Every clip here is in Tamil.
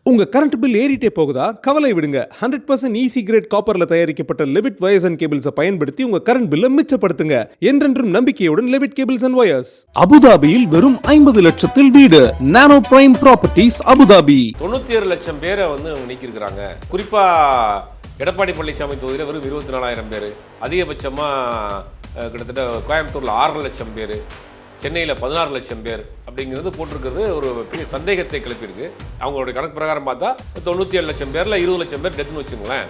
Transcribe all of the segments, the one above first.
உங்க கரண்ட் பில் ஏறிட்டே போகுதா? கவலை விடுங்க. 100% ஈஸி கிரேட் காப்பர்ல தயாரிக்கப்பட்ட லெவிட் வயர்ஸ் அண்ட் கேபிள்ஸை பயன்படுத்தி உங்க கரண்ட் பில்லை மிச்சப்படுத்துங்க. என்றென்றும் நம்பிக்கையுடன் லெவிட் கேபிள்ஸ் அண்ட் வயர்ஸ். அபுதாபியில் வெறும் 50 லட்சத்தில் வீடு. Nano prime properties Abu Dhabi. 97 லட்சம் பேரை வந்து அவங்க நீக்கியிருக்கிறாங்க. குறிப்பா எடப்பாடி பழனிசாமி தொகுதியில் வெறும் 24,000 பேர், அதிகபட்சமாக கிட்டத்தட்ட கோயம்புத்தூரில் 6 லட்சம் பேர், சென்னையில் 16 லட்சம் பேர் அப்படிங்கிறது போட்டிருக்கிறது ஒரு பெரிய சந்தேகத்தை கிளப்பியிருக்கு. அவங்களுடைய கணக்கு பிரகாரம் பார்த்தா 97 லட்சம் பேரில் 20 லட்சம் பேர் டெத்துன்னு வச்சுங்களேன்.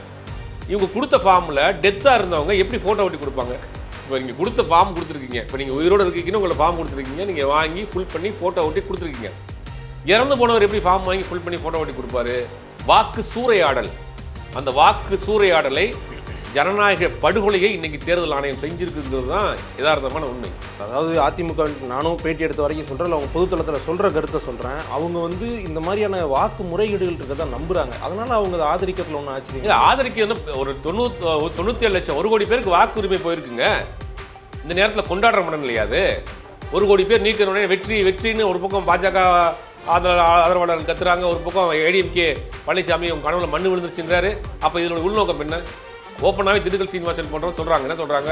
இவங்க கொடுத்த ஃபார்மில் டெத்தாக இருந்தவங்க எப்படி ஃபோட்டோ ஒட்டி கொடுப்பாங்க? இப்போ நீங்கள் கொடுத்த ஃபார்ம் கொடுத்துருக்கீங்க, இப்போ நீங்கள் உயிரோடு இருக்கீங்கன்னு உங்களை ஃபார்ம் கொடுத்துருக்கீங்க, நீங்கள் வாங்கி ஃபுல் பண்ணி ஃபோட்டோ ஒட்டி கொடுத்துருக்கீங்க. இறந்து போனவர் எப்படி ஃபார்ம் வாங்கி ஃபுல் பண்ணி ஃபோட்டோ ஒட்டி கொடுப்பாரு? வாக்கு சூறையாடல், அந்த வாக்கு சூறையாடலை, ஜனநாயக படுகொலையை இன்னைக்கு தேர்தல் ஆணையம் செஞ்சிருக்குங்கிறது தான் யதார்த்தமான உண்மை. அதாவது அதிமுக நானும் பேட்டி எடுத்த வரைக்கும் சொல்கிறேன், அவங்க பொதுத்தளத்தில் சொல்கிற கருத்தை சொல்கிறேன். அவங்க வந்து இந்த மாதிரியான வாக்கு முறைகேடுகள் இருக்கிறதா நம்புறாங்க. அதனால அவங்க அதை ஆதரிக்கிறதுல ஒன்றும் ஆச்சு இல்லை. ஆதரிக்க ஒரு 97 லட்சம் 1 கோடி பேருக்கு வாக்குரிமை போயிருக்குங்க. இந்த நேரத்தில் கொண்டாடுற மனம் இல்லையா அது? 1 கோடி பேர் நீக்கிறோடனே வெற்றி வெற்றின்னு ஒரு பக்கம் பாஜக ஆதரவாளர்கள் கத்துறாங்க, ஒரு பக்கம் ஏடிஎம்கே பழனிசாமி உங்க கனவுல மண்ணு விழுந்துருச்சுன்றாரு. அப்போ இதோட உள்நோக்கம் என்ன? ஓப்பனாகவே திண்டுக்கல் சீனிவாசன் பண்ணுறோம் சொல்கிறாங்க. என்ன சொல்கிறாங்க?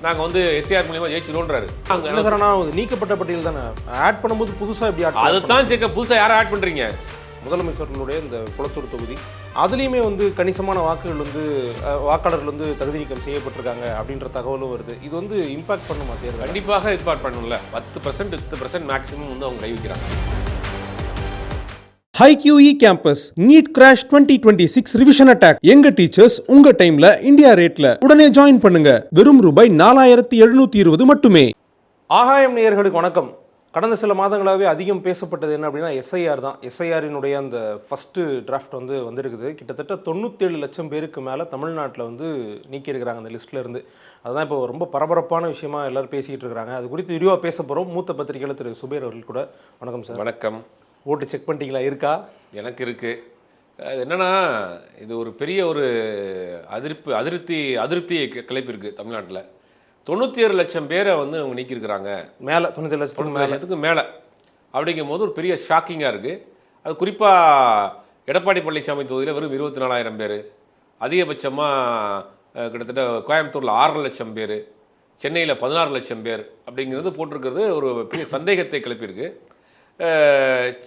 நாங்கள் வந்து எஸ்ஆர் மூலியமாக ஜெயிச்சிடும்ன்றாரு. என்ன சார், ஆனால் நீக்கப்பட்ட பட்டியல் தானே ஆட் பண்ணும்போது புதுசாக எப்படி ஆட்? அதுதான் சேர்க்க புதுசாக யாரை ஆட் பண்ணுறீங்க? முதலமைச்சர்களுடைய இந்த குளத்தூர் தொகுதி அதுலேயுமே வந்து கணிசமான வாக்குகள் வந்து வாக்காளர்கள் வந்து தகுதி நீக்கம் செய்யப்பட்டிருக்காங்க அப்படின்ற தகவலும் வருது. இது வந்து இம்பாக்ட் பண்ணுமா தேர்தல்? கண்டிப்பாக இம்பாக்ட் பண்ணணும்ல. 10% 10% மேக்ஸிமம் வந்து அவங்க கை வைக்கிறாங்க. HiQE Campus NEET Crash 2026 revision attack. எங்க டீச்சர்ஸ் உங்க டைம்ல இந்தியா ரேட்ல. உடனே ஜாயின் பண்ணுங்க. வெறும் ரூபாய் 4720 மட்டுமே. ஆகாயம் நேயர்களுக்கு வணக்கம். கடந்த சில மாதங்களாகவே அதிகம் பேசப்பட்டது என்ன அப்படின்னா எஸ்ஐஆர் தான். எஸ்ஐஆரினுடைய அந்த ஃபஸ்ட்டு டிராஃப்ட் வந்து வந்திருக்குது. கிட்டத்தட்ட 97 லட்சம் பேருக்கு மேலே தமிழ்நாட்டில் வந்து நீக்கியிருக்கிறாங்க அந்த லிஸ்ட்டில் இருந்து. அதுதான் இப்போ ரொம்ப பரபரப்பான விஷயமா எல்லோரும் பேசிக்கிட்டு இருக்கிறாங்க. அது குறித்து விரிவாக பேச போகிறோம். மூத்த பத்திரிகையாளர் திரு சுபேர் அவர்கள் கூட. வணக்கம் சார். வணக்கம். ஓட்டு செக் பண்ணிட்டீங்களா? இருக்கா? எனக்கு இருக்குது. அது என்னென்னா, இது ஒரு பெரிய ஒரு அதிருப்தியை கிளப்பியிருக்கு தமிழ்நாட்டில். 97 லட்சம் பேரை வந்து அவங்க நீக்கியிருக்கிறாங்க. மேலே 97 லட்சத்துக்கு மேலே அப்படிங்கும் போது ஒரு பெரிய ஷாக்கிங்காக இருக்குது. அது குறிப்பாக எடப்பாடி பழனிசாமி தொகுதியில் வெறும் 24,000 பேர், அதிகபட்சமாக கிட்டத்தட்ட கோயம்புத்தூரில் 6 லட்சம் பேர், சென்னையில் 16 லட்சம் பேர் அப்படிங்கிறது போட்டிருக்கிறது ஒரு பெரிய சந்தேகத்தை கிளப்பியிருக்கு.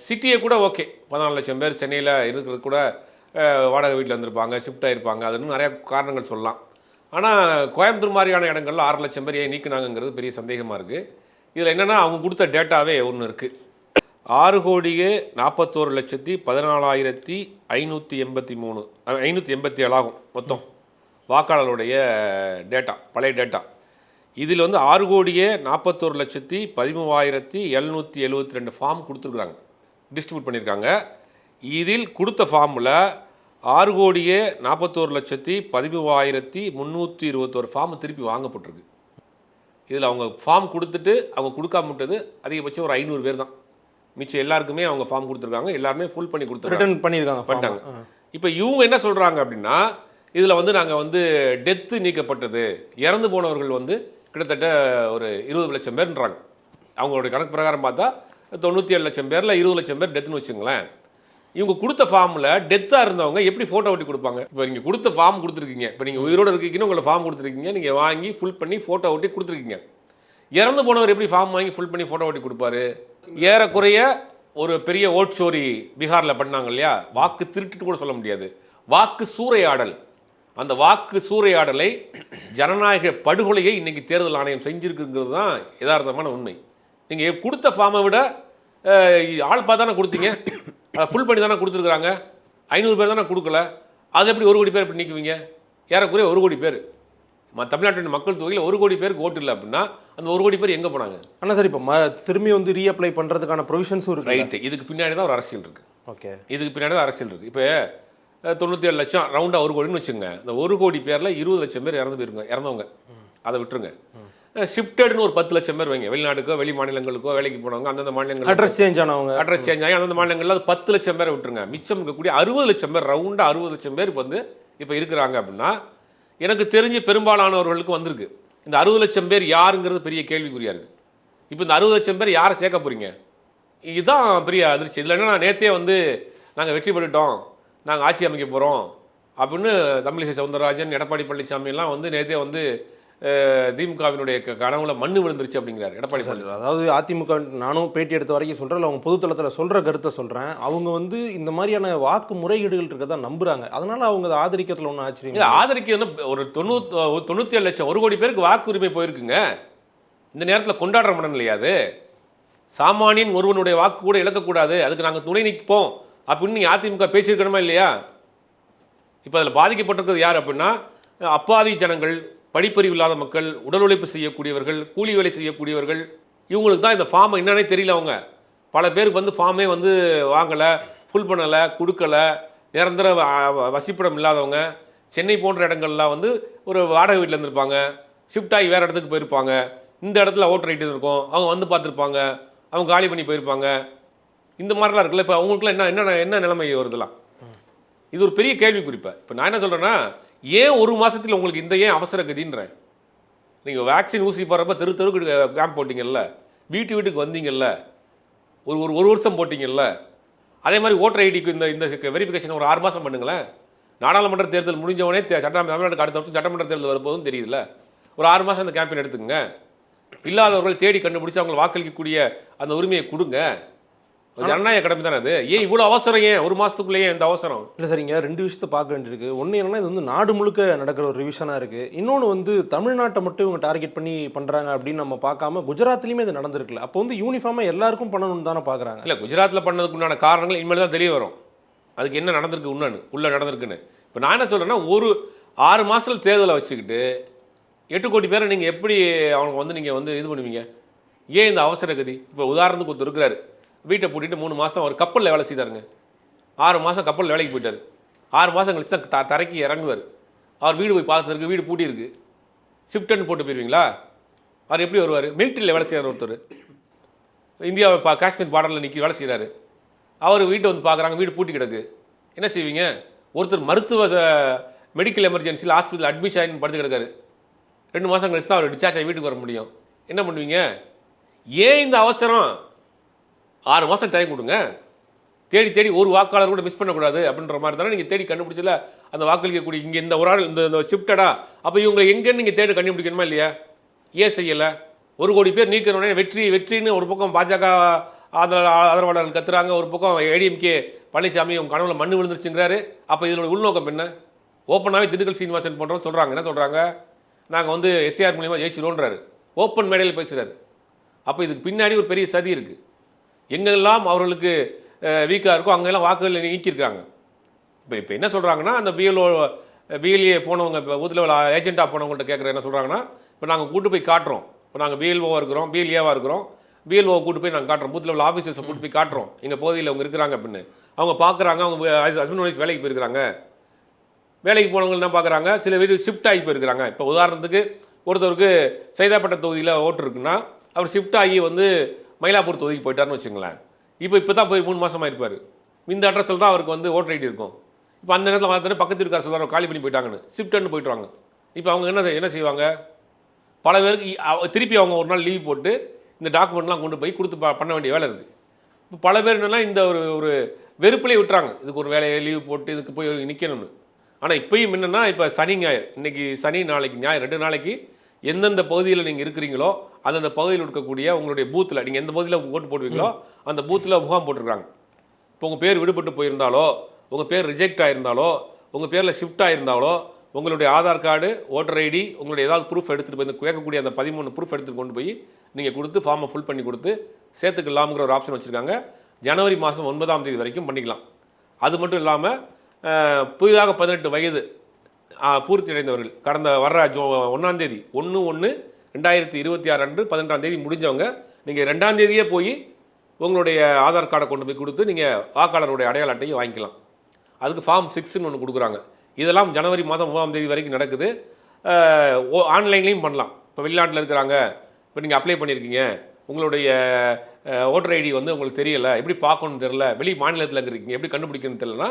சிட்டியை கூட ஓகே, 14 லட்சம் பேர் சென்னையில் இருக்கிறது கூட வாடகை வீட்டில் வந்திருப்பாங்க, ஷிஃப்ட் ஆகிருப்பாங்க, அதுன்னு நிறையா காரணங்கள் சொல்லலாம். ஆனால் கோயம்புத்தூர் மாதிரியான இடங்கள்ல 6 லட்சம் பேர் ஏன் நீக்கினாங்கிறது பெரிய சந்தேகமாக இருக்குது. இதில் என்னென்னா, அவங்க கொடுத்த டேட்டாவே ஒன்று இருக்குது. 6,14,14,587 ஆகும் மொத்தம் வாக்காளருடைய டேட்டா, பழைய டேட்டா. இதில் வந்து 6,41,13,772 ஃபார்ம் கொடுத்துருக்குறாங்க, டிஸ்ட்ரிபியூட் பண்ணியிருக்காங்க. இதில் கொடுத்த ஃபார்மில் 6,41,13,721 ஃபார்ம் திருப்பி வாங்கப்பட்டிருக்கு. இதில் அவங்க ஃபார்ம் கொடுத்துட்டு அவங்க கொடுக்காம விட்டது அதிகபட்சம் ஒரு 500 பேர் தான். மிச்சம் எல்லாருக்குமே அவங்க ஃபார்ம் கொடுத்துருக்காங்க, எல்லாருமே ஃபுல் பண்ணி பண்ணிட்டாங்க. இப்போ இவங்க என்ன சொல்கிறாங்க அப்படின்னா, இதில் வந்து நாங்கள் வந்து டெத்து நீக்கப்பட்டது, இறந்து போனவர்கள் வந்து கிட்டத்தட்ட ஒரு 20 லட்சம் பேர்ன்றாங்க. அவங்களுடைய கணக்கு பிரகாரம் பார்த்தா 97 லட்சம் பேரில் 20 லட்சம் பேர் டெத்துன்னு வச்சுங்களேன். இவங்க கொடுத்த ஃபார்மில் டெத்தாக இருந்தவங்க எப்படி ஃபோட்டோ ஒட்டி கொடுப்பாங்க? இப்போ நீங்கள் கொடுத்த ஃபார்ம் கொடுத்துருக்கீங்க, இப்போ நீங்கள் உயிரோடு இருக்கீங்கன்னு உங்களை ஃபார்ம் கொடுத்துருக்கீங்க, நீங்கள் வாங்கி ஃபுல் பண்ணி ஃபோட்டோ ஒட்டி கொடுத்துருக்கீங்க. இறந்து போனவர் எப்படி ஃபார்ம் வாங்கி ஃபுல் பண்ணி ஃபோட்டோ ஒட்டி கொடுப்பாரு? ஏறக்குறைய ஒரு பெரிய ஓட் சோரி பீகாரில் பண்ணாங்க இல்லையா, வாக்கு திருட்டுட்டு கூட சொல்ல முடியாது, வாக்கு சூறையாடல். அந்த வாக்கு சூறையாடலை, ஜனநாயக படுகொலையை இன்னைக்கு தேர்தல் ஆணையம் செஞ்சிருக்குங்கிறது தான் யதார்த்தமான உண்மை. நீங்கள் கொடுத்த ஃபார்மை விட ஆள் பார்த்து தானே கொடுத்தீங்க, அதை ஃபுல் பண்ணி தானே கொடுத்துருக்குறாங்க. 500 பேர் தானே கொடுக்கல. அது எப்படி 1 கோடி பேர் எப்படி நீக்குவீங்க? ஏறக்குறைய 1 கோடி பேர். தமிழ்நாட்டின் மக்கள் தொகையில் 1 கோடி பேருக்கு ஓட்டு இல்லை அப்படின்னா அந்த 1 கோடி பேர் எங்கே போனாங்க? ஆனால் சார், இப்போ திரும்பி வந்து ரீஅப்ளை பண்ணுறதுக்கான ப்ரொவிஷன்ஸும் இருக்குது. ரைட்டு. இதுக்கு பின்னாடி தான் ஒரு அரசியல் இருக்குது. ஓகே, இதுக்கு பின்னாடி தான் அரசியல் இருக்குது. இப்போ 97 லட்சம் ரவுண்டாக 1 கோடின்னு வச்சுங்க. இந்த 1 கோடி பேரில் 20 லட்சம் பேர் இறந்தவங்க அதை விட்டுருங்க. ஷிஃப்டட்னு ஒரு 10 லட்சம் பேர் வைங்க, வெளிநாட்டுக்கோ வெளி மாநிலங்களுக்கோ வேலைக்கு போனவங்க, அந்தந்த மாநிலங்கள் அட்ரஸ் சேஞ்ச் ஆகி அந்தந்த மாநிலங்களில் 10 லட்சம் பேரை விட்டுருங்க. மிச்சம் இருக்கக்கூடிய 60 லட்சம் பேர், ரவுண்டாக 60 லட்சம் பேர் இப்போ இருக்கிறாங்க அப்படின்னா, எனக்கு தெரிஞ்சு பெரும்பாலானவர்களுக்கு வந்திருக்கு. இந்த 60 லட்சம் பேர் யாருங்கிறது பெரிய கேள்விக்குறியாக இருக்குது. இப்போ இந்த 60 லட்சம் பேர் யாரை சேர்க்க போகிறீங்க? இதுதான் பெரிய அதிர்ச்சி. இதில் என்னன்னா, நேற்றே நாங்கள் வெற்றி பெற்றுட்டோம், நாங்கள் ஆட்சி அமைக்க போகிறோம் அப்படின்னு தமிழிசை சவுந்தரராஜன், எடப்பாடி பழனிசாமி எல்லாம் வந்து நேற்றே வந்து திமுகவினுடைய கனவுல மண்ணு விழுந்துருச்சு அப்படிங்கிறார் எடப்பாடி பழனிசாமி. அதாவது அதிமுக நானும் பேட்டி எடுத்த வரைக்கும் சொல்கிறேன், அவங்க பொதுத்தளத்தில் சொல்கிற கருத்தை சொல்கிறேன். அவங்க வந்து இந்த மாதிரியான வாக்கு முறைகேடுகள் இருக்கதான் நம்புறாங்க. அதனால அவங்க அதை ஆதரிக்கிறதுல ஒன்றும் ஆச்சரியம் இல்லை. ஆதரிக்கிறதுனா ஒரு 97 லட்சம் 1 கோடி பேருக்கு வாக்குரிமை போயிருக்குங்க. இந்த நேரத்தில் கொண்டாடுற மனம் இல்லையா அது? சாமானியன் ஒருவனுடைய வாக்கு கூட இழக்கக்கூடாது, அதுக்கு நாங்கள் துணை நிற்போம் அப்படின்னு நீங்கள் அதிமுக பேசியிருக்கணுமா இல்லையா? இப்போ அதில் பாதிக்கப்பட்டிருக்கிறது யார் அப்படின்னா அப்பாவி ஜனங்கள், படிப்பறிவு இல்லாத மக்கள், உடல் உழைப்பு செய்யக்கூடியவர்கள், கூலி வேலை செய்யக்கூடியவர்கள். இவங்களுக்கு தான் இந்த ஃபார்மை என்னன்னே தெரியல. அவங்க பல பேருக்கு வந்து ஃபார்மே வந்து வாங்கலை, ஃபுல் பண்ணலை, கொடுக்கலை. நிரந்தர வசிப்பிடம் இல்லாதவங்க, சென்னை போன்ற இடங்கள்லாம் வந்து ஒரு வாடகை வீட்டில் இருந்திருப்பாங்க, ஷிஃப்ட் ஆகி வேறு இடத்துக்கு போயிருப்பாங்க. இந்த இடத்துல ஓட்டர் ஐடி இருக்கும், அவங்க வந்து பார்த்துருப்பாங்க, அவங்க காலி பண்ணி போயிருப்பாங்க. இந்த மாதிரிலாம் இருக்குல்ல. இப்போ அவங்களுக்குலாம் என்ன நிலைமை வருதுலாம்? இது ஒரு பெரிய கேள்வி குறிப்பை. இப்போ நான் என்ன சொல்கிறேன்னா, ஏன் 1 மாதத்தில் உங்களுக்கு இந்த ஏன் அவசர கதின்றேன்? நீங்கள் வேக்சின் ஊசி போடுறப்ப தெருக்கு கேம்ப் போட்டிங்கல்ல, வீட்டுக்கு வந்தீங்கல்ல, ஒரு வருஷம் போட்டிங்கல்ல. அதே மாதிரி ஓட்டர் ஐடிக்கு இந்த வெரிஃபிகேஷன் ஒரு 6 மாதம் பண்ணுங்களேன். நாடாளுமன்ற தேர்தல் முடிஞ்சவொடனே தமிழ்நாட்டுக்கு அடுத்த வருஷம் சட்டமன்ற தேர்தல் வரும்போதும் தெரியுதுல்ல. ஒரு 6 மாதம் அந்த கேம்பெயின் எடுத்துக்கங்க. இல்லாதவர்கள் தேடி கண்டுபிடிச்சி அவங்களை வாக்களிக்கக்கூடிய அந்த உரிமையை கொடுங்க. ஜனநாயக கடமை தானே அது. ஏன் இவ்வளோ அவசரம்? ஏன் 1 மாதத்துக்குள்ளேயே இந்த அவசரம்? இல்லை சார், இங்கே 2 விஷயத்தை பார்க்க வேண்டியிருக்கு. ஒன்று என்னன்னா, இது வந்து நாடு முழுக்க நடக்கிற ஒரு ரிவிஷனாக இருக்குது. இன்னொன்று வந்து தமிழ்நாட்டை மட்டும் இவங்க டார்கெட் பண்ணி பண்ணுறாங்க அப்படின்னு நம்ம பார்க்காம குஜராத்லேயுமே இது நடந்திருக்குல்ல. அப்போ வந்து யூனிஃபார்மாக எல்லாருக்கும் பண்ணணும்னு தானே பார்க்குறாங்க. இல்லை, குஜராத்தில் பண்ணதுக்கு உண்டான காரணங்கள் இனிமேல் தான் தெரிய வரும். அதுக்கு என்ன நடந்திருக்கு உள்ளே நடந்திருக்குன்னு. இப்போ நான் என்ன சொல்கிறேன்னா, ஒரு 6 மாதத்தில் தேர்தலை வச்சுக்கிட்டு 8 கோடி பேரை நீங்கள் எப்படி அவங்க வந்து நீங்கள் வந்து இது பண்ணுவீங்க? ஏன் இந்த அவசர கதி? இப்போ உதாரணத்துக்கு ஒருத்தர் இருக்கிறாரு, வீட்டை பூட்டிட்டு 3 மாதம் ஒரு கப்பலில் வேலை செய்தாருங்க. 6 மாதம் கப்பலில் வேலைக்கு போயிட்டார். 6 மாதம் கழிச்சு தான் தரைக்கு இறங்குவார். அவர் வீடு போய் பார்த்துருக்கு, வீடு பூட்டி இருக்கு. ஷிஃப்ட்னு போட்டு போயிருவீங்களா? அவர் எப்படி வருவார்? மிலிட்ரியில் வேலை செய்கிறார் ஒருத்தர், இந்தியாவை காஷ்மீர் பார்டரில் நிற்கி வேலை செய்கிறாரு. அவர் வீட்டை வந்து பார்க்குறாங்க, வீடு பூட்டி கிடக்கு. என்ன செய்வீங்க? ஒருத்தர் மருத்துவ மெடிக்கல் எமர்ஜென்சியில் ஹாஸ்பிட்டல் அட்மிஷன் படுத்து கிடக்காரு. 2 மாதம் கழிச்சு தான் அவர் டிஸ்சார்ஜ் ஆகி வீட்டுக்கு வர முடியும். என்ன பண்ணுவீங்க? ஏன் இந்த அவசரம்? 6 மாதம் டைம் கொடுங்க. தேடி ஒரு வாக்காளர் கூட மிஸ் பண்ணக்கூடாது அப்படின்ற மாதிரி தானே நீங்கள் தேடி கண்டுபிடிச்சல அந்த வாக்களிக்கக்கூடிய. இங்கே இந்த ஒரு ஆள் இந்த ஷிஃப்டடா, அப்போ இவங்களை எங்கேன்னு நீங்கள் தேடி கண்டுபிடிக்கணுமா இல்லையா? ஏன் செய்யலை? 1 கோடி பேர் நீக்கிறோடனே வெற்றின்னு ஒரு பக்கம் பாஜக ஆதரவாளர்கள் கத்துறாங்க, ஒரு பக்கம் ஏடிஎம்கே பழனிசாமி உங்கள் கனவுல மண்ணு விழுந்துருச்சுங்கிறாரு. அப்போ இதோட உள்நோக்கம் என்ன? ஓப்பனாகவே திண்டுக்கல் சீனிவாசன் பண்ணுறோம் சொல்கிறாங்க. என்ன சொல்கிறாங்க? நாங்கள் வந்து எஸ்ஏஆர் மூலியமாக ஜெயிச்சிரோன்றாரு. ஓப்பன் மேடையில் பேசுகிறாரு. அப்போ இதுக்கு பின்னாடி ஒரு பெரிய சதி இருக்குது. எங்கெல்லாம் அவர்களுக்கு வீக்காக இருக்கோ அங்கெல்லாம் வாக்குகள் நீக்கியிருக்காங்க. இப்போ என்ன சொல்கிறாங்கன்னா, அந்த பிஎல்ஏ போனவங்க, இப்போ பூத் லெவல் ஏஜென்ட்டாக போனவங்கள்ட்ட கேட்குற என்ன சொல்கிறாங்கன்னா, இப்போ நாங்கள் கூட்டு போய் காட்டுறோம். இப்போ நாங்கள் பிஎல்ஓவாக இருக்கிறோம், பிஎல்ஏவாக இருக்கிறோம், பிஎல்ஓவை கூட்டு போய் நாங்கள் காட்டுறோம், பூத் லெவல் ஆஃபீஸர்ஸை கூட்டு போய் காட்டுறோம் எங்கள் பகுதியில் அவங்க இருக்கிறாங்க அப்படின்னு. அவங்க பார்க்குறாங்க, அவங்க ஹஸ்பண்ட் ஒய்ஃப் வேலைக்கு போயிருக்கிறாங்க. வேலைக்கு போனவங்க என்ன பார்க்குறாங்க, சில வீடு ஷிஃப்ட் ஆகி போயிருக்கிறாங்க. இப்போ உதாரணத்துக்கு ஒருத்தருக்கு சைதாப்பேட்டை தொகுதியில் ஓட்டு இருக்குன்னா, அவர் ஷிஃப்ட் ஆகி வந்து மயிலாப்பூர் தொகுதிக்கு போயிட்டார்னு வச்சுங்களேன். இப்போ தான் போய் 3 மாதமாக இருப்பார். இந்த அட்ரஸில் தான் அவருக்கு வந்து ஓட்டர் ஐடி இருக்கும். இப்போ அந்த நேரத்தில் பார்த்தோன்னே பக்கத்து இருக்கார் சொல்கிறார் காலி பண்ணி போயிட்டாங்கன்னு, ஷிஃப்ட்னு போயிட்டுவாங்க. இப்போ அவங்க என்ன செய்வாங்க? பல பேருக்கு திருப்பி அவங்க ஒரு நாள் லீவ் போட்டு இந்த டாக்குமெண்ட்லாம் கொண்டு போய் கொடுத்து பண்ண வேண்டிய வேலை இருக்குது. இப்போ பல பேர் என்னென்னா இந்த ஒரு வெறுப்பிலே விட்டுறாங்க, இதுக்கு ஒரு வேலையை லீவ் போட்டு இதுக்கு போய் நிற்கணும்னு. ஆனால் இப்போயும் என்னென்னா, இப்போ சனி ஞாயிறு, இன்றைக்கி சனி நாளைக்கு ஞாயிறு 2 நாளைக்கு எந்தெந்த பகுதியில் நீங்கள் இருக்கிறீங்களோ அந்தந்த பகுதியில் இருக்கக்கூடிய உங்களுடைய பூத்தில், நீங்கள் எந்த பகுதியில் ஓட்டு போடுவீங்களோ அந்த பூத்தில் முகாம் போட்டிருக்காங்க. இப்போ உங்கள் பேர் விடுபட்டு போயிருந்தாலோ, உங்கள் பேர் ரிஜெக்ட் ஆகிருந்தாலோ, உங்கள் பேரில் ஷிஃப்ட் ஆகிருந்தாலோ, உங்களுடைய ஆதார் கார்டு, ஓட்டர் ஐடி, உங்களுடைய ஏதாவது ப்ரூஃப் எடுத்துகிட்டு போய் கேட்கக்கூடிய அந்த 13 ப்ரூஃப் எடுத்துகிட்டு கொண்டு போய் நீங்கள் கொடுத்து ஃபார்மை ஃபுல் பண்ணி கொடுத்து சேர்த்துக்கலாம்ங்கிற ஒரு ஆப்ஷன் வச்சுருக்காங்க. ஜனவரி மாதம் 9ஆம் தேதி வரைக்கும் பண்ணிக்கலாம். அது மட்டும் இல்லாமல் புதிதாக 18 வயது பூர்த்தி அடைந்தவர்கள் கடந்த வர்ற 1ஆம் தேதி 1/1/2026 அன்று 18ஆம் தேதி முடிஞ்சவங்க நீங்கள் 2ஆம் தேதியே போய் உங்களுடைய ஆதார் கார்டை கொண்டு போய் கொடுத்து நீங்கள் வாக்காளருடைய அடையாள அட்டையை வாங்கிக்கலாம். அதுக்கு ஃபார்ம் 6ன்னு ஒன்று கொடுக்குறாங்க. இதெல்லாம் ஜனவரி மாதம் 3ஆம் தேதி வரைக்கும் நடக்குது. ஆன்லைன்லேயும் பண்ணலாம். இப்போ வெளிநாட்டில் இருக்கிறாங்க, இப்போ நீங்கள் அப்ளை பண்ணியிருக்கீங்க, உங்களுடைய ஓட்டர் ஐடி வந்து உங்களுக்கு தெரியலை, எப்படி பார்க்கணும்னு தெரியல, வெளி மாநிலத்தில் இருக்கீங்க, எப்படி கண்டுபிடிக்கணும்னு தெரியலனா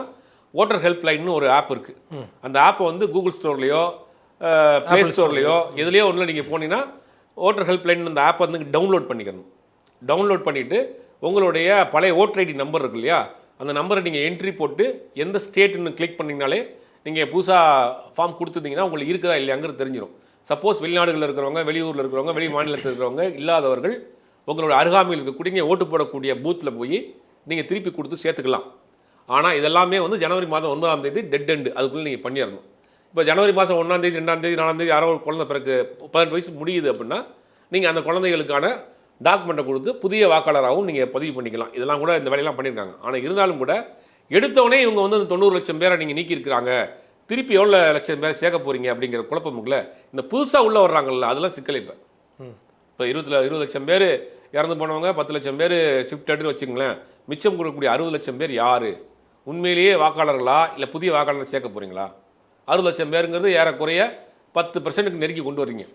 ஓட்டர் ஹெல்ப்லைன்னு ஒரு ஆப் இருக்குது. அந்த ஆப்பை வந்து கூகுள் ஸ்டோர்லேயோ ப்ளே ஸ்டோர்லேயோ எதுலேயோ ஒன்றில் நீங்கள் போனீங்கன்னா ஓட்டர் ஹெல்ப்லைன் அந்த ஆப்பை வந்து டவுன்லோட் பண்ணிக்கணும். டவுன்லோட் பண்ணிவிட்டு உங்களுடைய பழைய ஓட்டர் ஐடி நம்பர் இருக்கு இல்லையா, அந்த நம்பரை நீங்கள் என்ட்ரி போட்டு எந்த ஸ்டேட்டுன்னு கிளிக் பண்ணிங்கனாலே நீங்கள் புதுசாக ஃபார்ம் கொடுத்துருந்தீங்கன்னா உங்களுக்கு இருக்குதா இல்லையாங்கிறது தெரிஞ்சிடும். சப்போஸ் வெளிநாடுகளில் இருக்கிறவங்க, வெளியூரில் இருக்கிறவங்க, வெளி மாநிலத்தில் இருக்கிறவங்க இல்லாதவர்கள் உங்களோட அருகாமையில் இருக்கக்கூடிய நீங்கள் ஓட்டு போடக்கூடிய பூத்தில் போய் நீங்கள் திருப்பி கொடுத்து சேர்த்துக்கலாம். ஆனால் இதெல்லாமே வந்து ஜனவரி மாதம் 9ஆம் தேதி டெட் எண்டு, அதுக்குள்ளே நீங்கள் பண்ணிடணும். இப்போ ஜனவரி மாதம் 1ஆம் தேதி 2ஆம் தேதி 4ஆம் தேதி யாரோ ஒரு குழந்தை பிறகு 18 வயசு முடியுது அப்படின்னா நீங்கள் அந்த குழந்தைகளுக்கான டாக்குமெண்ட்டை கொடுத்து புதிய வாக்காளராகவும் நீங்கள் பதிவு பண்ணிக்கலாம். இதெல்லாம் கூட இந்த வேலையெல்லாம் பண்ணியிருக்காங்க. ஆனால் இருந்தாலும் கூட எடுத்தவொடனே இவங்க வந்து அந்த 90 லட்சம் பேரை நீங்கள் நீக்கியிருக்கிறாங்க, திருப்பி எவ்வளோ லட்சம் பேர் சேர்க்க போகிறீங்க அப்படிங்கிற குழப்பமுக்குள்ள இந்த புதுசாக உள்ளே வர்றாங்கல்ல அதெல்லாம் சிக்கல். இப்போ 20 லட்சம் பேர் இறந்து போனவங்க, 10 லட்சம் பேர் ஷிஃப்டட்னு வச்சுங்களேன். மிச்சம் கொடுக்கக்கூடிய 60 லட்சம் பேர் யார்? உண்மையிலேயே வாக்காளர்களா இல்லை புதிய வாக்காளர்கள் சேர்க்க போகிறீங்களா? 60 லட்சம் பேருங்கிறது ஏறக்குறைய 10% நெருக்கி கொண்டு வரீங்க.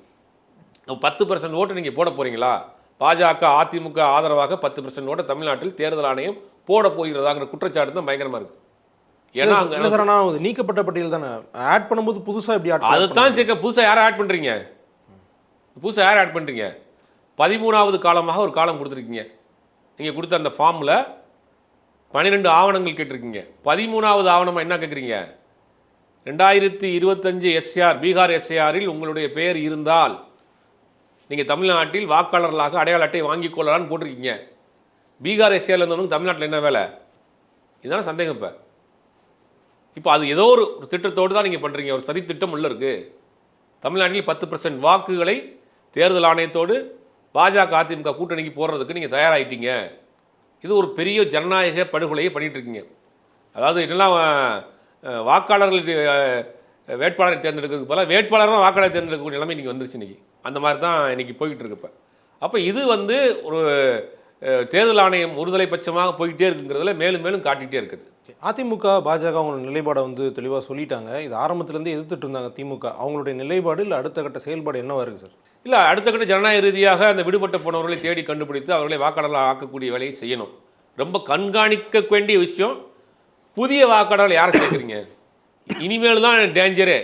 10% ஓட்டு நீங்கள் போட போகிறீங்களா? பாஜக அதிமுக ஆதரவாக 10% ஓட்டை தமிழ்நாட்டில் தேர்தல் ஆணையம் போட போகிறதாங்கிற குற்றச்சாட்டு தான் பயங்கரமாக இருக்குது. ஏன்னா இல்லை சார், ஆனால் நீக்கப்பட்ட பட்டியல் தானே ஆட் பண்ணும்போது புதுசாக எப்படி ஆட் அதுதான் சேர்க்க புதுசாக யாரை ஆட் பண்ணுறீங்க? புதுசாக யார் ஆட் பண்ணுறீங்க? 13வது காலமாக ஒரு காலம் கொடுத்துருக்கீங்க. நீங்கள் கொடுத்த அந்த ஃபார்மில் 12 ஆவணங்கள் கேட்டிருக்கீங்க. 13வது ஆவணமாக என்ன கேட்குறீங்க? 2025 எஸ்ஆர் பீகார் எஸ்ஆரில் உங்களுடைய பெயர் இருந்தால் நீங்கள் தமிழ்நாட்டில் வாக்காளர்களாக அடையாள அட்டை வாங்கிக் கொள்ளலான்னு போட்டிருக்கீங்க. பீகார் எஸ்ஆரில் இருந்தவனுக்கு தமிழ்நாட்டில் என்ன வேலை? இதுதானே சந்தேகம். இப்போ அது ஏதோ ஒரு திட்டத்தோடு தான் நீங்கள் பண்ணுறீங்க. ஒரு சதி திட்டம் உள்ள இருக்குது. தமிழ்நாட்டில் 10% வாக்குகளை தேர்தல் ஆணையத்தோடு பாஜக அதிமுக கூட்டணிக்கு போடுறதுக்கு நீங்கள் தயாராகிட்டீங்க. இது ஒரு பெரிய ஜனநாயக படுகொலையை பண்ணிகிட்ருக்கீங்க. அதாவது என்னெல்லாம் வாக்காளர்களுக்கு வேட்பாளரை தேர்ந்தெடுக்கிறதுக்கு போல வேட்பாளர் தான் வாக்காளரை தேர்ந்தெடுக்கக்கூடிய நிலைமை இன்றைக்கி வந்துருச்சு. இன்றைக்கி அந்த மாதிரி தான் இன்றைக்கி போய்கிட்டு இருக்கு. அப்போ இது வந்து ஒரு தேர்தல் ஆணையம் ஒருதலை பட்சமாக போய்கிட்டே இருக்குங்கிறதுல மேலும் மேலும் காட்டிகிட்டே இருக்குது. அதிமுக பாஜக அவங்களோட நிலைப்பாடை வந்து தெளிவாக சொல்லிட்டாங்க. இது ஆரம்பத்திலேருந்து எதிர்த்துட்டு இருந்தாங்க திமுக. அவங்களுடைய நிலைப்பாடு இல்லை அடுத்த கட்ட செயல்பாடு என்னவா இருக்குது சார்? இல்லை, அடுத்த கட்ட ஜனநாயக ரீதியாக அந்த விடுபட்ட போனவர்களை தேடி கண்டுபிடித்து அவர்களை வாக்காளர்களாக ஆக்கக்கூடிய வேலையை செய்யணும். ரொம்ப கண்காணிக்க வேண்டிய விஷயம், புதிய வாக்காளர்கள் யாரை சேர்க்குறீங்க? இனிமேல் தான் டேஞ்சரே.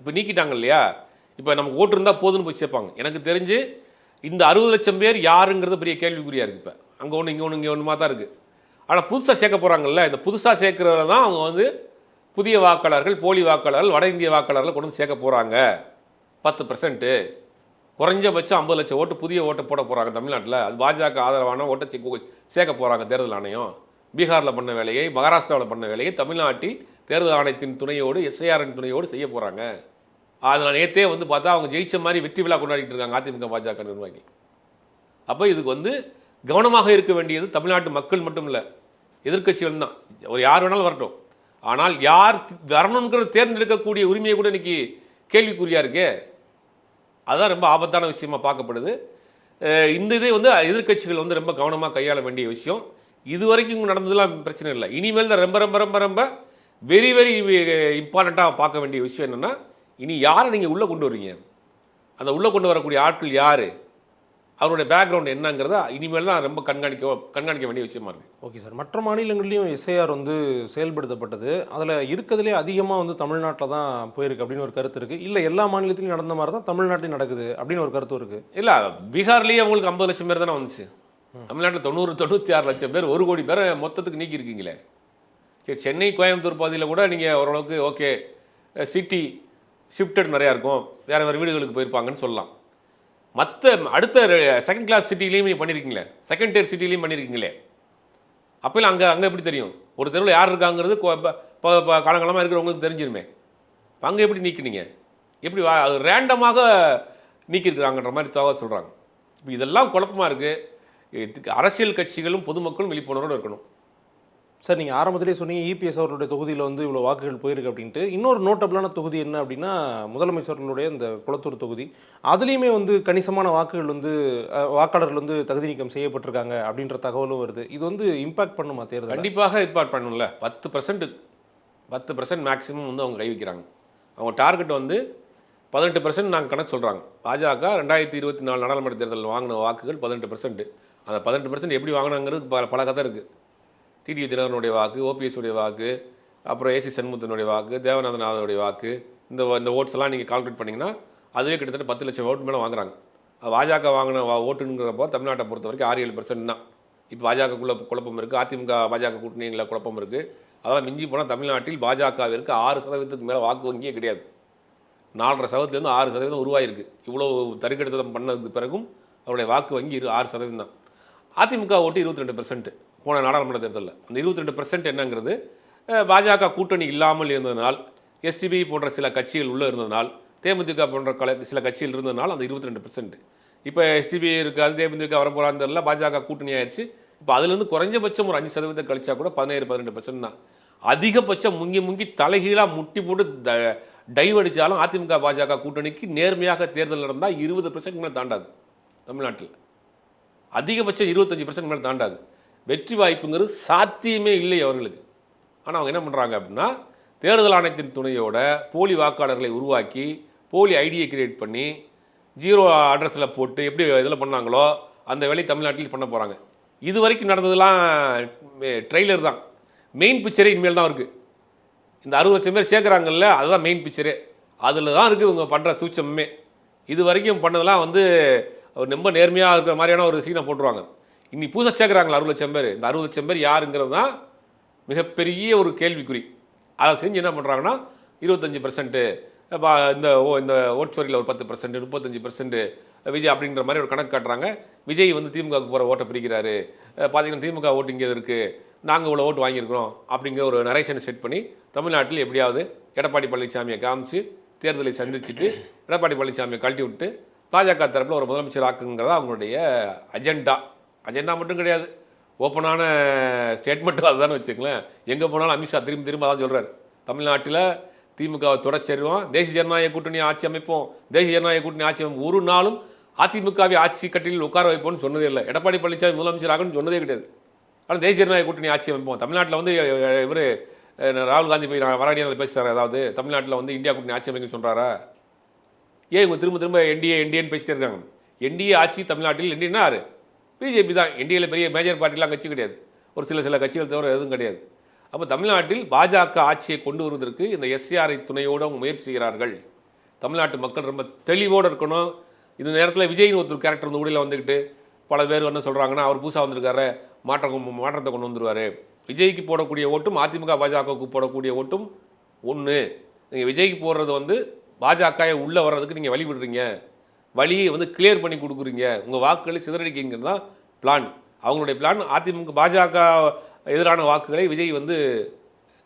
இப்போ நீக்கிட்டாங்க இல்லையா? இப்போ நமக்கு ஓட்டு இருந்தால் போதுன்னு போய் சேர்ப்பாங்க. எனக்கு தெரிஞ்சு இந்த 60 லட்சம் பேர் யாருங்கிறது பெரிய கேள்விக்குறியாக இருக்குது. இப்போ அங்கே ஒன்று இங்கே ஒன்று இங்கே ஒன்றுமா தான் இருக்குது. ஆனால் புதுசாக சேர்க்க போகிறாங்கல்ல, இந்த புதுசாக சேர்க்குறத தான் அவங்க வந்து புதிய வாக்காளர்கள், போலி வாக்காளர்கள், வட இந்திய வாக்காளர்கள் கொண்டு வந்து சேர்க்க போகிறாங்க. 10% குறைஞ்சபட்சம் 50 லட்சம் ஓட்டு புதிய ஓட்டை போட போகிறாங்க தமிழ்நாட்டில். அது பாஜக ஆதரவான ஓட்டை சேர்க்க போகிறாங்க தேர்தல் ஆணையம். பீகாரில் பண்ண வேலையை, மகாராஷ்டிராவில் பண்ண வேலையை தமிழ்நாட்டில் தேர்தல் ஆணையத்தின் துணையோடு, எஸ்ஐஆரின் துணையோடு செய்ய போகிறாங்க. அதனால் நேற்றே வந்து பார்த்தா அவங்க ஜெயிச்ச மாதிரி வெற்றி விழா கொண்டாடிட்டு இருக்காங்க அதிமுக பாஜக நிர்வாகி. அப்போ இதுக்கு வந்து கவனமாக இருக்க வேண்டியது தமிழ்நாட்டு மக்கள் மட்டும் இல்லை, எதிர்க்கட்சிகள் தான். ஒரு யார் வேணாலும் வரட்டும். ஆனால் யார் வரணுங்கிற தேர்ந்தெடுக்கக்கூடிய உரிமையை கூட இன்னைக்கு கேள்விக்குறியாக இருக்கே. அதுதான் ரொம்ப ஆபத்தான விஷயமா பார்க்கப்படுது. இந்த இதை வந்து எதிர்க்கட்சிகள் வந்து ரொம்ப கவனமாக கையாள வேண்டிய விஷயம். இது வரைக்கும் நடந்ததுலாம் பிரச்சனை இல்லை. இனிமேல் தான் ரொம்ப ரொம்ப ரொம்ப ரொம்ப வெரி வெரி இம்பார்ட்டண்ட்டாக பார்க்க வேண்டிய விஷயம் என்னென்னா, இனி யாரை நீங்கள் உள்ளே கொண்டு வரீங்க, அந்த உள்ளே கொண்டு வரக்கூடிய ஆட்கள் யார், அவருடைய பேக்ரவுண்ட் என்னங்கிறத இனிமேல் தான் ரொம்ப கண்காணிக்க வேண்டிய விஷயமா இருக்குது. ஓகே சார், மற்ற மாநிலங்கள்லையும் எஸ்ஐஆர் வந்து செயல்படுத்தப்பட்டது. அதில் இருக்கிறதுலே அதிகமாக வந்து தமிழ்நாட்டில் தான் போயிருக்கு அப்படின்னு ஒரு கருத்து இருக்குது. இல்லை எல்லா மாநிலத்திலையும் நடந்த மாதிரி தான் தமிழ்நாட்டிலையும் நடக்குது அப்படின்னு ஒரு கருத்து இருக்குது. இல்லை, பீகார்லேயே அவங்களுக்கு 50 லட்சம் பேர் தானே வந்துச்சு. தமிழ்நாட்டில் 96 லட்சம் பேர், 1 கோடி பேரை மொத்தத்துக்கு நீக்கியிருக்கீங்களே. சரி, சென்னை கோயம்புத்தூர் பகுதியில் கூட நீங்கள் ஓரளவுக்கு ஓகே, சிட்டி ஷிஃப்டட் நிறையா இருக்கும், வேறு வேறு வீடுகளுக்கு போயிருப்பாங்கன்னு சொல்லலாம். மற்ற அடுத்த செகண்ட் கிளாஸ் சிட்டிலையும் நீங்கள் பண்ணியிருக்கீங்களே, செகண்ட் டியர் சிட்டிலையும் பண்ணியிருக்கீங்களே. அப்போல்லாம் அங்கே எப்படி தெரியும் ஒரு தெருவில் யார் இருக்காங்கிறது? காலங்காலமாக இருக்கிறவங்களுக்கு தெரிஞ்சிருமே. அங்கே எப்படி நீக்கினீங்க? எப்படி அது ரேண்டமாக நீக்கியிருக்கிறாங்கன்ற மாதிரி தகவல் சொல்கிறாங்க. இப்போ இதெல்லாம் குழப்பமாக இருக்குது. அரசியல் கட்சிகளும் பொதுமக்களும் விழிப்புணர்வோடு இருக்கணும். சார், நீங்கள் ஆரம்பத்திலே சொன்னீங்க இபிஎஸ் அவர்களுடைய தொகுதியில் வந்து இவ்வளோ வாக்குகள் போயிருக்கு அப்படின்ட்டு. இன்னொரு நோட்டபிளான தொகுதி என்ன அப்படின்னா, முதலமைச்சர்களுடைய இந்த குளத்தூர் தொகுதி. அதுலேயுமே வந்து கணிசமான வாக்குகள் வந்து வாக்காளர்கள் வந்து தகுதி நீக்கம் செய்யப்பட்டிருக்காங்க அப்படின்ற தகவலும் வருது. இது வந்து இம்பாக்ட் பண்ணுமா தேர்தல்? கண்டிப்பாக இம்பாக்ட் பண்ணணும்ல. 10% மேக்ஸிமம் வந்து அவங்க கை வைக்கிறாங்க. அவங்க டார்கெட் வந்து 18% நாங்கள் கணக்கு சொல்கிறாங்க. பாஜக 2024 நாடாளுமன்ற தேர்தலில் வாங்கின வாக்குகள் 18%. அந்த 18% எப்படி வாங்கினாங்கிறது பல கதை இருக்குது. டிடி தினகரனுடைய வாக்கு, ஓபிஎஸ் உடைய வாக்கு, அப்புறம் ஏசி சண்முகத்தினுடைய வாக்கு, தேவநாதனுடைய வாக்கு, இந்த ஓட்ஸ் எல்லாம் நீங்கள் கால்குலேட் பண்ணிங்கன்னா அதுவே கிட்டத்தட்ட 10 லட்சம் ஓட்டு மேலே வாங்குறாங்க. பாஜக வாங்கின ஓட்டுங்கிறப்போ தமிழ்நாட்டை பொறுத்த வரைக்கும் 6-7% தான். இப்போ பாஜகக்குள்ள குழப்பம் இருக்குது, அதிமுக பாஜக கூட்டணிகளில் குழப்பம் இருக்குது. அதெல்லாம் மிஞ்சி போனால் தமிழ்நாட்டில் பாஜகவிற்கு 6% மேலே வாக்கு வங்கியே கிடையாது. 4.5%, 6% உருவாயிருக்கு. இவ்வளோ தறிக்கெடுத்தம் பண்ணதுக்கு பிறகும் அவருடைய வாக்கு வங்கி 6% தான். அதிமுக ஓட்டு 22% போன நாடாளுமன்ற தேர்தலில். அந்த 22% என்னங்கிறது பாஜக கூட்டணி இல்லாமல் இருந்ததனால், எஸ்டிபி போன்ற சில கட்சிகள் உள்ளே இருந்ததனால், தேமுதிக போன்ற சில கட்சிகள் இருந்ததனால் அந்த 22%. இப்போ எஸ்டிபி இருக்காது, தேமுதிக வரப்போகிறான்னு தெரியல, பாஜக கூட்டணி ஆயிடுச்சு. இப்போ அதுலேருந்து குறைஞ்சபட்சம் ஒரு 5% கழிச்சா கூட 17-18% தான். அதிகபட்சம் முங்கி தலைகீழாக முட்டி போட்டு டைவடிச்சாலும் அதிமுக பாஜக கூட்டணிக்கு நேர்மையாக தேர்தல் நடந்தால் 20% மேலே தாண்டாது. தமிழ்நாட்டில் அதிகபட்சம் 25% மேலே தாண்டாது. வெற்றி வாய்ப்புங்கிறது சாத்தியமே இல்லை அவர்களுக்கு. ஆனால் அவங்க என்ன பண்ணுறாங்க அப்படின்னா, தேர்தல் ஆணையத்தின் துணையோட போலி வாக்காளர்களை உருவாக்கி போலி ஐடியை கிரியேட் பண்ணி 0 அட்ரஸில் போட்டு எப்படி இதில் பண்ணாங்களோ அந்த வேலையை தமிழ்நாட்டில் பண்ண போகிறாங்க. இது வரைக்கும் நடந்ததுலாம் ட்ரெய்லர் தான். மெயின் பிக்சரே இனிமேல் தான் இருக்குது. இந்த 60 லட்சம் பேர் சேர்க்குறாங்கல்ல, அதுதான் மெயின் பிக்சரே. அதில் தான் இருக்குது இவங்க பண்ணுற சூட்சமே. இது வரைக்கும் பண்ணதெல்லாம் ரொம்ப நேர்மையாக இருக்கிற மாதிரியான ஒரு சீனை போட்டுருவாங்க. இன்னைக்கு புதுசாக சேர்க்குறாங்களா 60 லட்சம் பேர். இந்த 60 லட்சம் பேர் யாருங்கிறது தான் மிகப்பெரிய ஒரு கேள்விக்குறி. அதை செஞ்சு என்ன பண்ணுறாங்கன்னா 25% இந்த ஓட்ஸ்வரியில் ஒரு 10%, 35% விஜய் அப்படின்ற மாதிரி ஒரு கணக்கு காட்டுறாங்க. விஜய் திமுகவுக்கு போகிற ஓட்டை பிரிக்கிறாரு, பார்த்தீங்கன்னா திமுக ஓட்டு இங்கே இருக்குது, நாங்கள் இவ்வளோ ஓட்டு வாங்கியிருக்கிறோம் அப்படிங்கிற ஒரு நரேஷனை செட் பண்ணி தமிழ்நாட்டில் எப்படியாவது எடப்பாடி பழனிசாமியை காமிச்சு தேர்தலை சந்திச்சுட்டு எடப்பாடி பழனிசாமியை கழட்டி விட்டு பாஜக தரப்பில் ஒரு முதலமைச்சர் ஆக்குங்கிறதா அவங்களுடைய அஜெண்டா மட்டும் கிடையாது, ஓப்பனான ஸ்டேட்மெண்ட்டும் அதுதான் வச்சுங்களேன். எங்கே போனாலும் அமித்ஷா திரும்ப அதான் சொல்கிறார், தமிழ்நாட்டில் திமுகவை தொடச்செறிவோம், தேசிய ஜனநாயக கூட்டணி ஆட்சி அமைப்போம், தேசிய ஜனநாயக கூட்டணி ஆட்சி அமைப்போம். ஒரு நாளும் அதிமுகவை ஆட்சி கட்டிலில் உட்கார வைப்போம்னு சொன்னதே இல்லை. எடப்பாடி பழனிசாமி முதலமைச்சர் ஆகணும்னு சொன்னதே கிடையாது. ஆனால் தேசிய ஜனநாயக கூட்டணி ஆட்சி அமைப்போம். தமிழ்நாட்டில் இவர் ராகுல் காந்தி போய் வராடியாக பேசுகிறார், அதாவது தமிழ்நாட்டில் இந்தியா கூட்டணி ஆட்சி அமைக்க சொல்கிறாரா? ஏன் இவங்க திரும்ப என்டிஏன்னு பேசிட்டே இருக்காங்க? என்டிஏ ஆட்சி தமிழ்நாட்டில் என்டிஏன்னா யாரு? பிஜேபி தான். என்டிஏல பெரிய மேஜர் பார்ட்டிலாம் கட்சி கிடையாது, ஒரு சில கட்சிகள் தவிர எதுவும் கிடையாது. அப்போ தமிழ்நாட்டில் பாஜக ஆட்சியை கொண்டு வருவதற்கு இந்த எஸ்ஆர்ஐ துணையோடு அவங்க முயற்சி செய்கிறார்கள். தமிழ்நாட்டு மக்கள் ரொம்ப தெளிவோடு இருக்கணும். இந்த நேரத்தில் விஜய்னு ஒருத்தர் கேரக்டர் ஊழியில் வந்துக்கிட்டு பல பேர் என்ன சொல்கிறாங்கன்னா, அவர் புதுசாக வந்திருக்காரு, மாற்றத்தை கொண்டு வந்துடுவார். விஜய்க்கு போடக்கூடிய ஓட்டும் அதிமுக பாஜகவுக்கு போடக்கூடிய ஓட்டும் ஒன்று. நீங்கள் விஜய்க்கு போடுறது பாஜகவை உள்ளே வர்றதுக்கு நீங்கள் வழி விடுறீங்க, வழியை கிளியர் பண்ணி கொடுக்குறீங்க, உங்கள் வாக்குகளை சிதறடிக்கிங்கிறது தான் பிளான். அவங்களுடைய பிளான் அதிமுக பாஜக எதிரான வாக்குகளை விஜய்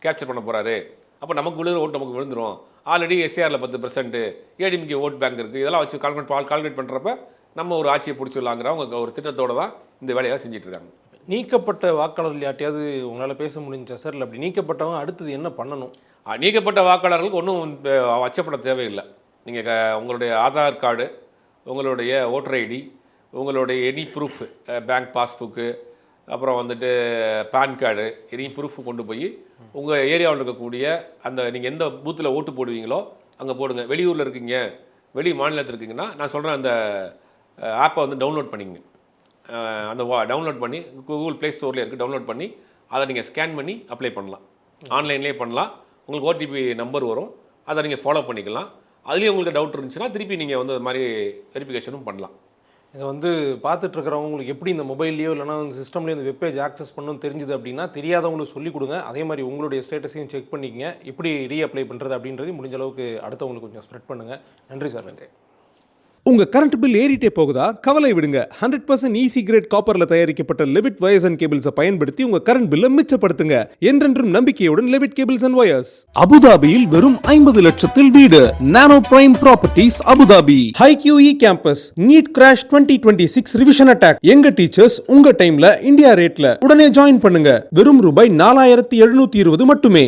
கேப்சர் பண்ண போகிறாரு. அப்போ நமக்கு விழுகிற ஓட்டு நமக்கு விழுந்துடும். ஆல்ரெடி எஸ்ஆரில் 10%, ஏடிஎம்கே ஓட் பேங்க் இருக்குது. இதெல்லாம் வச்சு கால்குலேட் பண்ணுறப்ப நம்ம ஒரு ஆட்சியை பிடிச்சிடலாங்கிற அவங்க ஒரு திட்டத்தோடு தான் இந்த வேலையாக செஞ்சுட்டு இருக்காங்க. நீக்கப்பட்ட வாக்காளர்கள் யார்ட்டையாவது உங்களால் பேச முடிஞ்சா சார்? இல்லை அப்படி நீக்கப்பட்டவங்க அடுத்தது என்ன பண்ணணும்? நீக்கப்பட்ட வாக்காளர்களுக்கு ஒன்றும் அச்சப்பட தேவையில்லை. நீங்கள் உங்களுடைய ஆதார் கார்டு, உங்களுடைய ஓட்டர் ஐடி, உங்களுடைய எனி ப்ரூஃப், பேங்க் பாஸ்புக்கு, அப்புறம் பேன் கார்டு, எனி ப்ரூஃப் கொண்டு போய் உங்கள் ஏரியாவில் இருக்கக்கூடிய அந்த நீங்கள் எந்த பூத்தில் ஓட்டு போடுவீங்களோ அங்கே போடுங்க. வெளியூரில் இருக்கீங்க, வெளி மாநிலத்தில் இருக்கீங்கன்னா நான் சொல்கிறேன், அந்த ஆப்பை டவுன்லோட் பண்ணிங்க. அந்த டவுன்லோட் பண்ணி கூகுள் ப்ளே ஸ்டோரில் இருக்குது, டவுன்லோட் பண்ணி அதை நீங்கள் ஸ்கேன் பண்ணி அப்ளை பண்ணலாம். ஆன்லைன்லேயே பண்ணலாம். உங்களுக்கு ஓடிபி நம்பர் வரும், அதை நீங்கள் ஃபாலோ பண்ணிக்கலாம். அதுலேயும் உங்களுக்கு டவுட் இருந்துச்சுன்னா திருப்பி நீங்கள் அது மாதிரி வெரிஃபிகேஷனும் பண்ணலாம். இதை பார்த்துட்டு இருக்கிறவங்களுக்கு எப்படி இந்த மொபைல்லையோ இல்லைனா சிஸ்டம்லேயோ இந்த வெப்பேஜ் ஆக்சஸ் பண்ணணும்னு தெரிஞ்சுது அப்படின்னா தெரியாதவங்களுக்கு சொல்லிக் கொடுங்க. அதே மாதிரி உங்களுடைய ஸ்டேட்டஸையும் செக் பண்ணிக்கங்க, எப்படி ரீஅப்ளை பண்ணுறது அப்படின்றது முடிஞ்ச அளவுக்கு அடுத்தவங்களுக்கு கொஞ்சம் ஸ்ப்ரெட் பண்ணுங்கள். நன்றி சார். நன்றி. உங்க கரண்ட் பில் ஏறிட்டே போகுதா? கவலை விடுங்க. 100% ஈஸி கிரேட் காப்பர்ல தயாரிக்கப்பட்ட லெவிட் வயர்ஸ் அண்ட் கேபிள்ஸை பயன்படுத்தி உங்க கரண்ட் பில்லை மிச்சப்படுத்துங்க. என்றென்றும் நம்பிக்கையுடன் லெவிட் கேபிள்ஸ் அண்ட் வயர்ஸ். அபுதாபியில் வெறும் 50 லட்சத்தில் வீடு. நானோ பிரைம் ப்ராப்பர்ட்டிஸ், அபுதாபி. HiQE campus NEET crash 2026 revision attack. எங்க டீச்சர்ஸ் உங்க டைம்ல இந்தியா ரேட்ல. உடனே ஜாயின் பண்ணுங்க. வெறும் ரூபாய் 4720 மட்டுமே.